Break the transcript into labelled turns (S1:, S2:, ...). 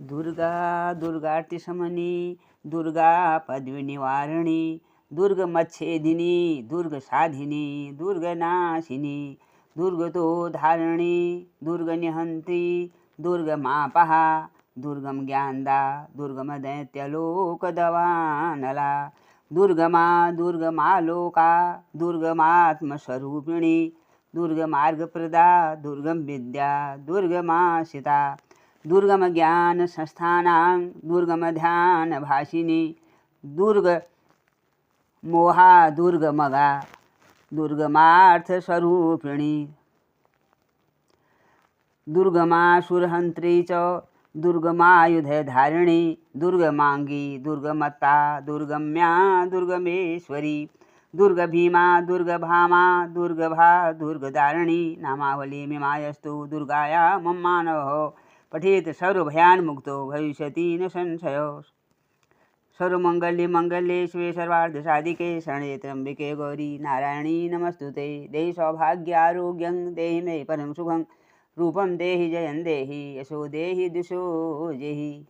S1: दुर्गा दुर्गार्तिशमनी दुर्गा पद्विनिवारिणी दुर्गमच्छेदिनी दुर्गसाधिनी दुर्गनाशिनी दुर्गतोद्धारिणी दुर्गनिहन्त्री दुर्गमापहा दुर्गम ज्ञानदा दुर्गमदैत्यलोकदवानला दुर्गमा दुर्गमालोका दुर्गमात्मस्वरूपिणी दुर्गमार्गप्रदा दुर्गम विद्या दुर्गमाशिता दुर्गम ज्ञान संस्थानां दुर्गम ध्यान भाषिनी दुर्ग मोहा दुर्गमगा दुर्गमार्थ स्वरूपिणी दुर्गमासुरहन्त्री च दुर्गमायुधधारिणी दुर्गमांगी दुर्गमत्ता दुर्गम्या दुर्गमेश्वरी दुर्गभीमा दुर्गभामा दुर्गभा दुर्गदारिणी नामावली मिमायस्तु दुर्गाया मम मानवः पठेत सर्वभयान् मुक्तो भविष्यति न संशयो। सर्वमंगल्ये मंगल्ये शिवे सर्वार्धसाधिके शरण्ये त्र्यंबके गौरी नारायणी नमस्तुते। देहि सौभाग्यारोग्यं देहि मे परम सुखं रूपं देहि जयं देहि यशो देहि दिशो जेहि।